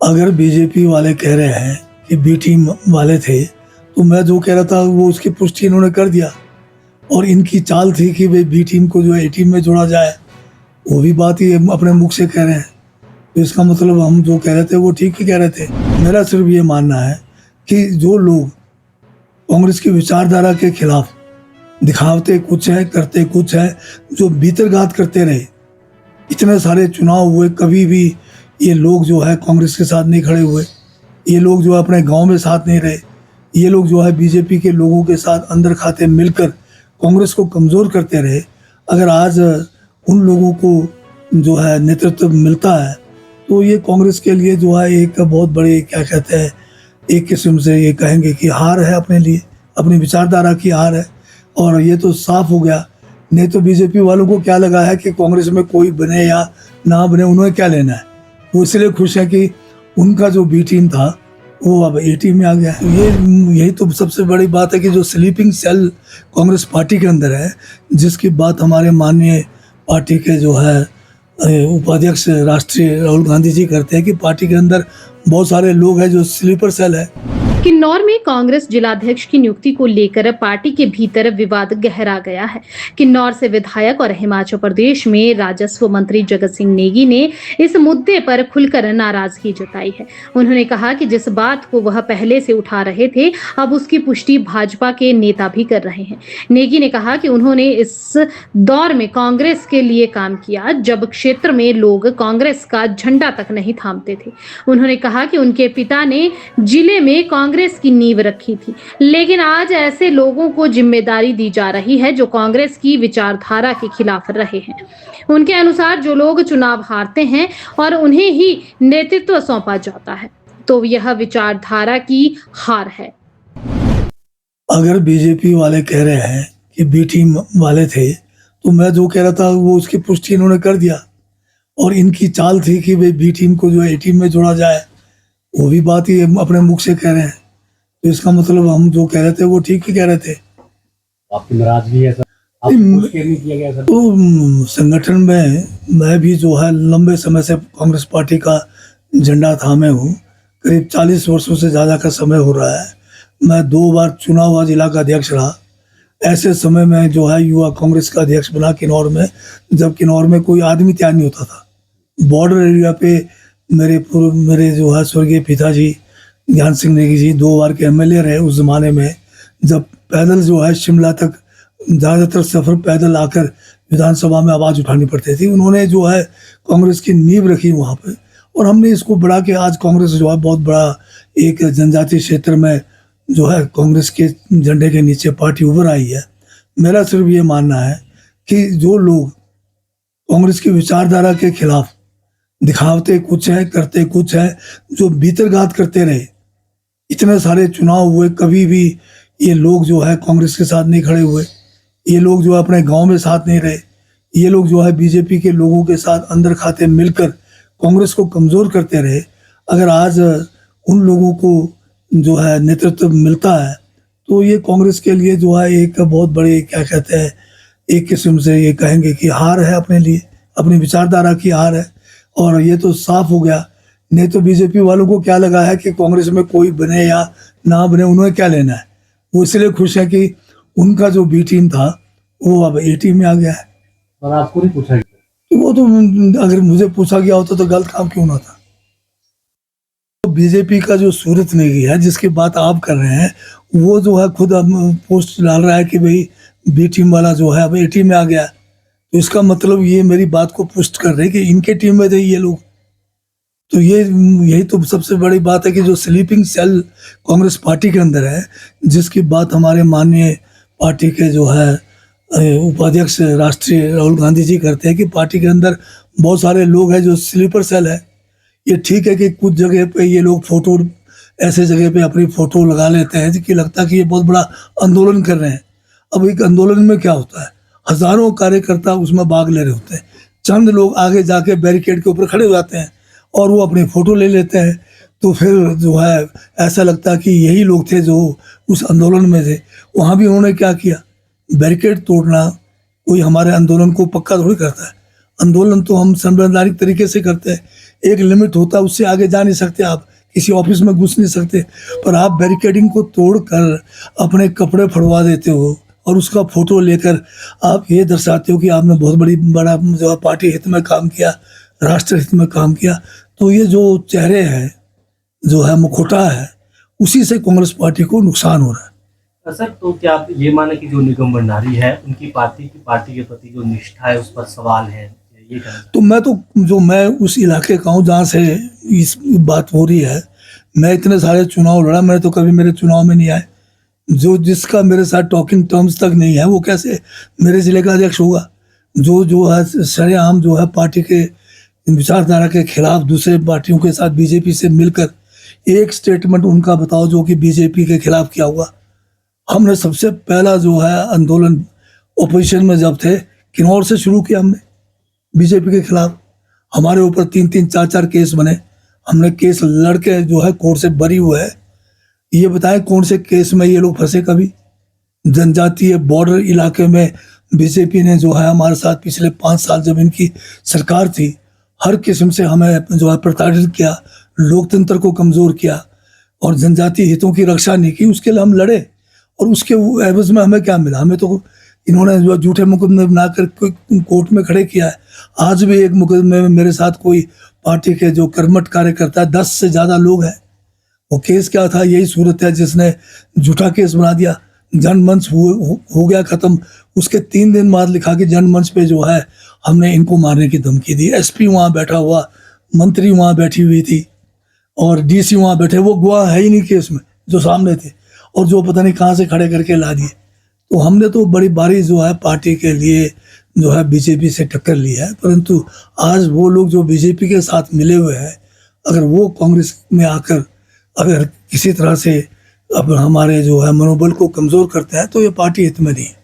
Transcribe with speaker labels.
Speaker 1: अगर बीजेपी वाले कह रहे हैं कि बी टीम वाले थे, तो मैं जो कह रहा था वो उसकी पुष्टि इन्होंने कर दिया। और इनकी चाल थी कि भाई बी टीम को जो है ए टीम में जोड़ा जाए, वो भी बात ही अपने मुख से कह रहे हैं। तो इसका मतलब हम जो कह रहे थे वो ठीक ही कह रहे थे। मेरा सिर्फ ये मानना है कि जो लोग कांग्रेस की विचारधारा के खिलाफ दिखावते कुछ है, करते कुछ है, जो भीतरघात करते रहे, इतने सारे चुनाव हुए, कभी भी ये लोग जो है कांग्रेस के साथ नहीं खड़े हुए, ये लोग जो है अपने गांव में साथ नहीं रहे, ये लोग जो है बीजेपी के लोगों के साथ अंदर खाते मिलकर कांग्रेस को कमज़ोर करते रहे। अगर आज उन लोगों को जो है नेतृत्व मिलता है, तो ये कांग्रेस के लिए जो है एक बहुत बड़े, क्या कहते हैं, एक किस्म से ये कहेंगे कि हार है, अपने लिए, अपनी विचारधारा की हार है। और ये तो साफ हो गया। नहीं तो बीजेपी वालों को क्या लगा है कि कांग्रेस में कोई बने या ना बने, उन्हें क्या लेना है। वो इसलिए खुश है कि उनका जो बी टीम था वो अब ए टीम में आ गया। यही तो सबसे बड़ी बात है कि जो स्लीपिंग सेल कांग्रेस पार्टी के अंदर है, जिसकी बात हमारे माननीय पार्टी के जो है उपाध्यक्ष राष्ट्रीय राहुल गांधी जी करते हैं कि पार्टी के अंदर बहुत सारे लोग हैं जो स्लीपर सेल है।
Speaker 2: किन्नौर में कांग्रेस जिलाध्यक्ष की नियुक्ति को लेकर पार्टी के भीतर विवाद गहरा गया है। किन्नौर से विधायक और हिमाचल प्रदेश में राजस्व मंत्री जगत सिंह नेगी ने इस मुद्दे पर खुलकर नाराजगी जताई है। उन्होंने कहा कि जिस बात को वह पहले से उठा रहे थे, अब उसकी पुष्टि भाजपा के नेता भी कर रहे हैं। नेगी ने कहा कि उन्होंने इस दौर में कांग्रेस के लिए काम किया जब क्षेत्र में लोग कांग्रेस का झंडा तक नहीं थामते थे। उन्होंने कहा कि उनके पिता ने जिले में कांग्रेस की नींव रखी थी, लेकिन आज ऐसे लोगों को जिम्मेदारी दी जा रही है जो कांग्रेस की विचारधारा के खिलाफ रहे हैं। उनके अनुसार जो लोग चुनाव हारते हैं और उन्हें ही नेतृत्व सौंपा जाता है, तो यह विचारधारा की हार है।
Speaker 1: अगर बीजेपी वाले कह रहे हैं कि बी टीम वाले थे, तो मैं जो कह रहा था वो उसकी पुष्टि इन्होंने कर दिया। और इनकी चाल थी कि भाई बी टीम को जो है ए टीम में जोड़ा जाए, वो भी बात ही अपने मुख से कह रहे हैं। तो इसका मतलब हम जो कह रहे थे वो ठीक ही कह रहे थे।
Speaker 3: आपकी नाराजगी है सर? नहीं किया गया सर?
Speaker 1: तो संगठन में मैं भी जो है लंबे समय से कांग्रेस पार्टी का झंडा थामे हूँ। करीब 40 वर्षों से ज़्यादा का समय हो रहा है। मैं 2 बार चुना हुआ जिला का अध्यक्ष रहा। ऐसे समय में जो है युवा कांग्रेस का अध्यक्ष बना किन्नौर में, जब किन्नौर में कोई आदमी तैयार नहीं होता था। बॉर्डर एरिया पे मेरे जो है स्वर्गीय पिताजी ज्ञान सिंह नेगी जी 2 बार के एमएलए रहे उस ज़माने में, जब पैदल जो है शिमला तक ज़्यादातर सफ़र पैदल आकर विधानसभा में आवाज़ उठानी पड़ती थी। उन्होंने जो है कांग्रेस की नींव रखी वहाँ पे, और हमने इसको बढ़ा के आज कांग्रेस जो है बहुत बड़ा एक जनजातीय क्षेत्र में जो है कांग्रेस के झंडे के नीचे पार्टी उभर आई है। मेरा सिर्फ ये मानना है कि जो लोग कांग्रेस की विचारधारा के खिलाफ दिखावते कुछ है, करते कुछ है, जो भीतरघात करते रहे, इतने सारे चुनाव हुए, कभी भी ये लोग जो है कांग्रेस के साथ नहीं खड़े हुए, ये लोग जो है अपने गांव में साथ नहीं रहे, ये लोग जो है बीजेपी के लोगों के साथ अंदर खाते मिलकर कांग्रेस को कमज़ोर करते रहे। अगर आज उन लोगों को जो है नेतृत्व मिलता है, तो ये कांग्रेस के लिए जो है एक बहुत बड़े, क्या कहते हैं, एक किस्म से ये कहेंगे कि हार है, अपने लिए, अपनी विचारधारा की हार है। और ये तो साफ हो गया। नहीं तो बीजेपी वालों को क्या लगा है कि कांग्रेस में कोई बने या ना बने, उन्हें क्या लेना है। वो इसलिए खुश है कि उनका जो बी टीम था वो अब ए टीम में आ गया है।
Speaker 3: और आपको नहीं पूछा गया?
Speaker 1: तो वो तो अगर मुझे पूछा गया होता तो गलत काम क्यों ना था। तो बीजेपी का जो सूरत नेगी है, जिसकी बात आप कर रहे हैं, वो जो है खुद अब पोस्ट डाल रहा है कि भाई बी टीम वाला जो है अब ए टीम में आ गया। तो इसका मतलब ये मेरी बात को पुष्ट कर रहे हैं कि इनके टीम में थे ये लोग। तो यही तो सबसे बड़ी बात है कि जो स्लीपिंग सेल कांग्रेस पार्टी के अंदर है, जिसकी बात हमारे माननीय पार्टी के जो है उपाध्यक्ष राष्ट्रीय राहुल गांधी जी करते हैं कि पार्टी के अंदर बहुत सारे लोग हैं जो स्लीपर सेल है। ये ठीक है कि कुछ जगह पे ये लोग फोटो, ऐसे जगह पे अपनी फोटो लगा लेते हैं कि लगता है कि ये बहुत बड़ा आंदोलन कर रहे हैं। अब एक आंदोलन में क्या होता है, हजारों कार्यकर्ता उसमें भाग ले रहे होते हैं, चंद लोग आगे जाके बैरिकेड के ऊपर खड़े हो जाते हैं और वो अपनी फ़ोटो ले लेते हैं। तो फिर जो है ऐसा लगता है कि यही लोग थे जो उस आंदोलन में थे। वहाँ भी उन्होंने क्या किया, बैरिकेड तोड़ना कोई हमारे आंदोलन को पक्का थोड़ी करता है। आंदोलन तो हम संवैधानिक तरीके से करते हैं। एक लिमिट होता है, उससे आगे जा नहीं सकते आप, किसी ऑफिस में घुस नहीं सकते, पर आप बैरिकेडिंग को तोड़कर अपने कपड़े फड़वा देते हो और उसका फोटो लेकर आप ये दर्शाते हो कि आपने बहुत बड़ा जो है पार्टी हित में काम किया, राष्ट्र हित में काम किया। तो ये जो चेहरे हैं, जो है मुखौटा है, उसी से कांग्रेस पार्टी को नुकसान हो रहा है।
Speaker 3: सर, तो क्या आप ये माने कि जो निगम भंडारी है उनकी पार्टी के प्रति जो निष्ठा है उस पर सवाल है, ये कहना?
Speaker 1: तो मैं उस इलाके का हूँ जहाँ से इस बात हो रही है। मैं इतने सारे चुनाव लड़ा, मैं तो कभी मेरे चुनाव में नहीं आए। जिसका मेरे साथ टॉकिंग टर्म्स तक नहीं है वो कैसे मेरे जिले का अध्यक्ष होगा? जो है सरेआम जो है पार्टी के विचारधारा के खिलाफ दूसरे पार्टियों के साथ बीजेपी से मिलकर एक स्टेटमेंट उनका बताओ जो कि बीजेपी के खिलाफ किया हुआ। हमने सबसे पहला जो है आंदोलन ओपोजिशन में जब थे किन्नौर से शुरू किया हमने बीजेपी के खिलाफ। हमारे ऊपर 3-3, 4-4 केस बने, हमने केस लड़के जो है कोर्ट से बरी हुए है। ये बताएं कौन से केस में ये लोग फंसे कभी? जनजातीय बॉर्डर इलाके में बीजेपी ने जो है हमारे साथ पिछले 5 साल जब इनकी सरकार थी, हर किस्म से हमें जो है प्रताड़ित किया, लोकतंत्र को कमज़ोर किया और जनजातीय हितों की रक्षा नहीं की। उसके लिए हम लड़े और उसके एवज में हमें क्या मिला? हमें तो इन्होंने जो झूठे मुकदमे बनाकर कोर्ट में खड़े किया है। आज भी एक मुकदमे में मेरे साथ कोई पार्टी के जो कर्मठ कार्यकर्ता 10 से ज़्यादा लोग हैं। वो केस क्या था? यही सूरत है जिसने झूठा केस बना दिया। जनमंच हो गया ख़त्म, उसके 3 दिन बाद लिखा कि जनमंच पे जो है हमने इनको मारने की धमकी दी। एसपी वहाँ बैठा हुआ, मंत्री वहाँ बैठी हुई थी और डीसी वहाँ बैठे, वो गवाह है ही नहीं केस में जो सामने थे, और जो पता नहीं कहाँ से खड़े करके ला दिए। तो हमने तो बड़ी बारी जो है पार्टी के लिए जो है बीजेपी से टक्कर ली है, परंतु आज वो लोग जो बीजेपी के साथ मिले हुए हैं, अगर वो कांग्रेस में आकर अगर किसी तरह से अब हमारे जो है मनोबल को कमज़ोर करते हैं तो ये पार्टी हित में नहीं है।